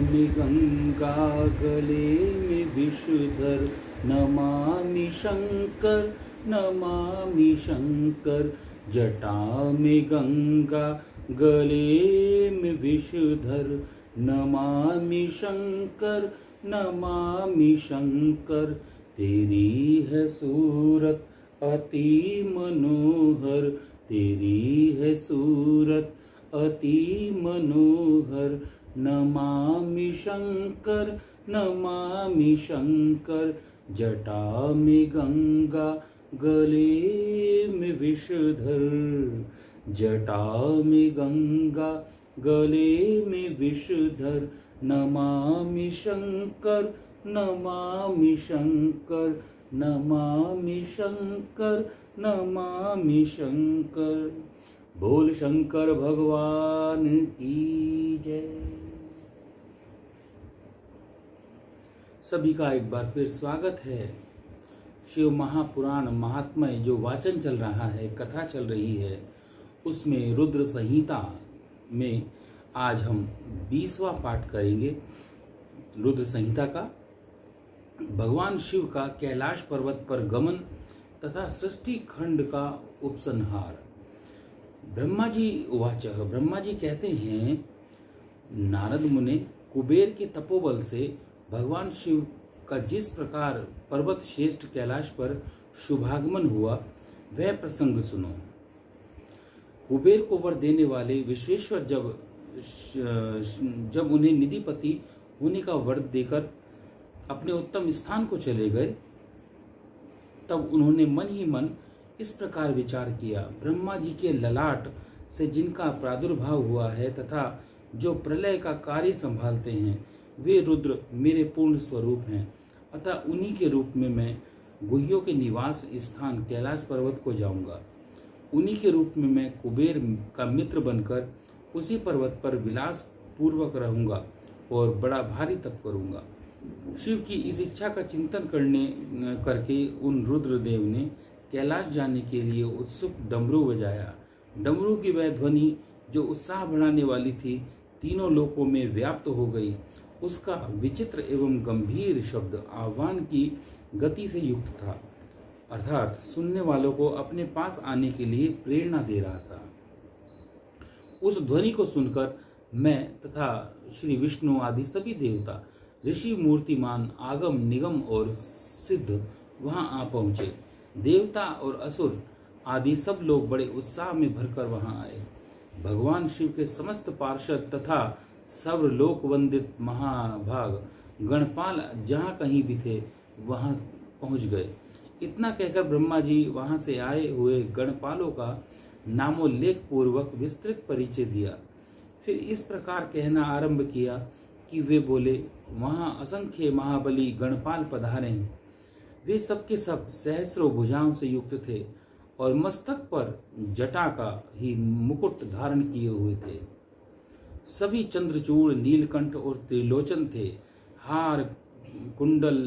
में गंगा गले में विषधर, नमामि शंकर नमामि शंकर। जटा में गंगा गले में विषधर, नमामि शंकर नमामि शंकर। तेरी है सूरत अति मनोहर, तेरी है सूरत अति मनोहर। नमामि शंकर नमामि शंकर। जटा में गंगा गले में विषधर, जटा में गंगा गले में विषधर। नमामि शंकर नमामि शंकर, नमामि शंकर नमामि शंकर। बोल शंकर भगवान की जय। सभी का एक बार फिर स्वागत है। शिव महापुराण महात्म्य जो वाचन चल रहा है, कथा चल रही है, उसमें रुद्र संहिता में आज हम 20वां पाठ करेंगे रुद्र संहिता का। भगवान शिव का कैलाश पर्वत पर गमन तथा सृष्टि खंड का उपसंहार। ब्रह्मा जी उवाच, ब्रह्मा जी कहते हैं, नारद मुने कुबेर के तपोबल से भगवान शिव का जिस प्रकार पर्वत श्रेष्ठ कैलाश पर शुभागमन हुआ, वह प्रसंग सुनो। कुबेर को वर देने वाले विश्वेश्वर जब उन्हें निधिपति होने का वर देकर अपने उत्तम स्थान को चले गए, तब उन्होंने मन ही मन इस प्रकार विचार किया, ब्रह्मा जी के ललाट से जिनका प्रादुर्भाव हुआ है तथा जो प्रलय का कार्य संभालते हैं, वे रुद्र मेरे पूर्ण स्वरूप हैं। अतः उन्हीं के रूप में मैं गुह्यों के निवास स्थान कैलाश पर्वत को जाऊंगा। उन्हीं के रूप में मैं कुबेर का मित्र बनकर उसी पर्वत पर विलास पूर्वक रहूंगा और बड़ा भारी तप करूंगा। शिव की इस इच्छा का चिंतन करके उन रुद्रदेव ने कैलाश जाने के लिए उत्सुक डमरू बजाया। डमरू की वह ध्वनि जो उत्साह बढ़ाने वाली थी, तीनों लोकों में व्याप्त हो गई। उसका विचित्र एवं गंभीर शब्द आह्वान की गति से युक्त था, अर्थात सुनने वालों को अपने पास आने के लिए प्रेरणा दे रहा था। उस ध्वनि को सुनकर मैं तथा श्री विष्णु आदि सभी देवता, ऋषि, मूर्तिमान, आगम, निगम और सिद्ध वहां आ पहुंचे। देवता और असुर आदि सब लोग बड़े उत्साह में भरकर वहां आए। भगवान शिव के समस्त पार्षद तथा सर्वलोक वंदित महाभाग गणपाल जहां कहीं भी थे, वहां पहुंच गए। इतना कहकर ब्रह्मा जी वहां से आए हुए गणपालों का नामोल्लेख पूर्वक विस्तृत परिचय दिया। फिर इस प्रकार कहना आरंभ किया कि वे बोले, वहां असंख्य महाबली गणपाल पधारे हैं। वे सबके सब सहस्रों भुजाओं से युक्त थे और मस्तक पर जटा का ही मुकुट धारण किए हुए थे। सभी चंद्रचूड़, नीलकंठ और त्रिलोचन थे। हार, कुंडल,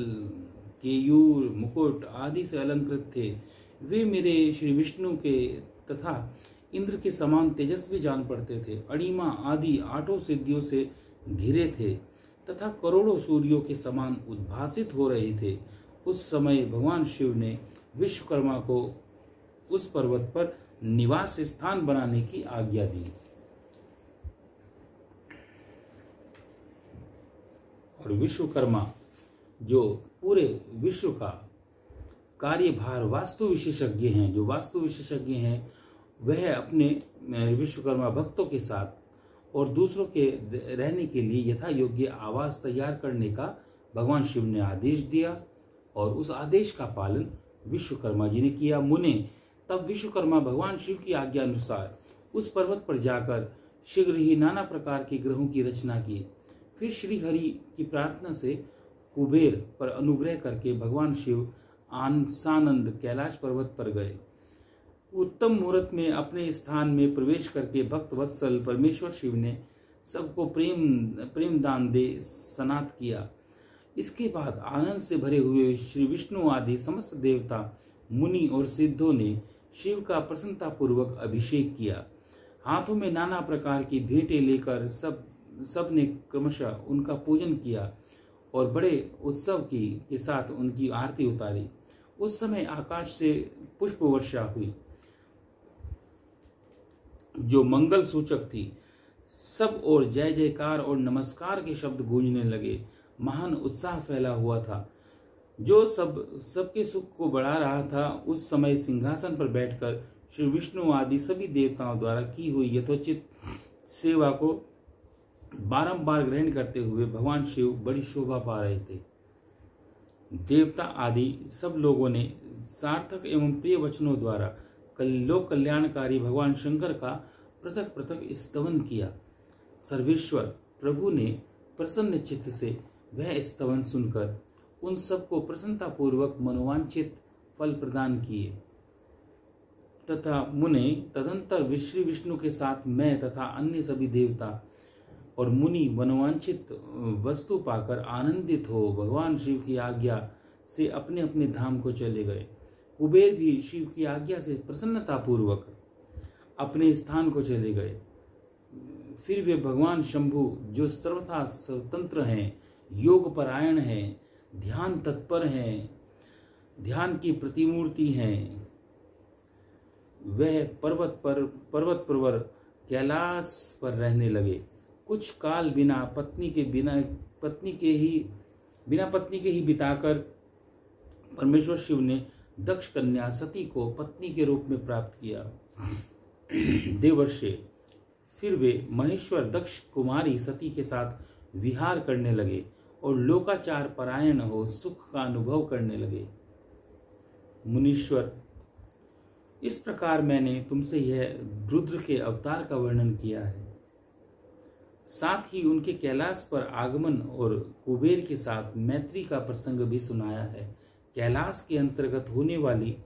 केयूर, मुकुट आदि से अलंकृत थे। वे मेरे श्री विष्णु के तथा इंद्र के समान तेजस्वी जान पड़ते थे। अणिमा आदि 8 सिद्धियों से घिरे थे तथा करोड़ों सूर्यों के समान उद्भासित हो रहे थे। उस समय भगवान शिव ने विश्वकर्मा को उस पर्वत पर निवास स्थान बनाने की आज्ञा दी और विश्वकर्मा जो पूरे विश्व का कार्यभार वास्तु विशेषज्ञ हैं, वह अपने विश्वकर्मा भक्तों के साथ और दूसरों के रहने के लिए यथा योग्य आवास तैयार करने का भगवान शिव ने आदेश दिया और उस आदेश का पालन विश्वकर्मा जी ने किया। मुने तब विश्वकर्मा भगवान शिव की आज्ञा अनुसार उस पर्वत पर जाकर शीघ्र ही नाना प्रकार के ग्रहों की रचना की। फिर श्री हरि की प्रार्थना से कुबेर पर अनुग्रह करके भगवान शिव सानंद कैलाश पर्वत पर गए। उत्तम मुहूर्त में अपने स्थान में प्रवेश करके भक्त वत्सल परमेश्वर शिव ने सबको प्रेम दान दे सनात किया। इसके बाद आनंद से भरे हुए श्री विष्णु आदि समस्त देवता, मुनि और सिद्धों ने शिव का प्रसन्नता पूर्वक अभिषेक किया। हाथों में नाना प्रकार की भेंटें लेकर सब सब ने क्रमशः उनका पूजन किया और बड़े उत्सव के साथ उनकी आरती उतारी। उस समय आकाश से पुष्प वर्षा हुई जो मंगल सूचक थी। सब और जय जयकार और नमस्कार के शब्द गूंजने लगे। महान उत्साह फैला हुआ था जो सबके सुख को बढ़ा रहा था। उस समय सिंहासन पर बैठकर श्री विष्णु आदि सभी देवताओं द्वारा की हुई यथोचित सेवा को बारंबार ग्रहण करते हुए भगवान शिव बड़ी शोभा पा रहे थे। देवता आदि सब लोगों ने सार्थक एवं प्रिय वचनों द्वारा लोक कल्याणकारी भगवान शंकर का पृथक पृथक स्तवन किया। सर्वेश्वर प्रभु ने प्रसन्न चित्त से वह स्तवन सुनकर उन सबको प्रसन्नता पूर्वक मनोवांछित फल प्रदान किए तथा मुने तदंतर श्री विष्णु के साथ मैं तथा अन्य सभी देवता और मुनि मनोवांछित वस्तु पाकर आनंदित हो भगवान शिव की आज्ञा से अपने अपने धाम को चले गए। कुबेर भी शिव की आज्ञा से प्रसन्नता पूर्वक अपने स्थान को चले गए। फिर वे भगवान शंभु जो सर्वथा स्वतंत्र हैं, योग परायण हैं, ध्यान तत्पर हैं, ध्यान की प्रतिमूर्ति हैं, वह पर्वत प्रवर कैलाश पर रहने लगे। कुछ काल बिना पत्नी के ही बिताकर परमेश्वर शिव ने दक्ष कन्या सती को पत्नी के रूप में प्राप्त किया। देवर्षि फिर वे महेश्वर दक्ष कुमारी सती के साथ विहार करने लगे और लोकाचार परायण हो सुख का अनुभव करने लगे। मुनीश्वर, इस प्रकार मैंने तुमसे यह रुद्र के अवतार का वर्णन किया है। साथ ही उनके कैलाश पर आगमन और कुबेर के साथ मैत्री का प्रसंग भी सुनाया है। कैलाश के अंतर्गत होने वाली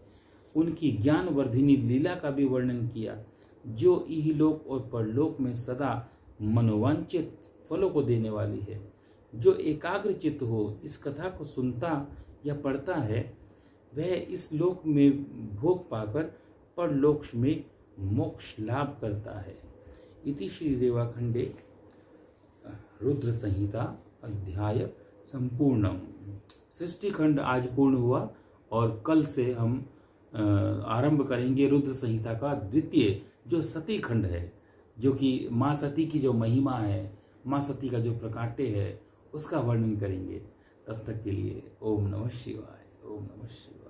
उनकी ज्ञानवर्धिनी लीला का भी वर्णन किया जो इहलोक और परलोक में सदा मनोवांछित फलों को देने वाली है। जो एकाग्र चित्त हो इस कथा को सुनता या पढ़ता है वह इस लोक में भोग पाकर परलोक में मोक्ष लाभ करता है। इति श्री रेवाखंडे रुद्र संहिता अध्याय संपूर्णम। सृष्टि खंड आज पूर्ण हुआ और कल से हम आरंभ करेंगे रुद्र संहिता का द्वितीय जो सती खंड है, जो कि माँ सती की जो महिमा है, माँ सती का जो प्रकाट्य है उसका वर्णन करेंगे। तब तक के लिए ओम नमः शिवाय, ओम नमः शिवाय।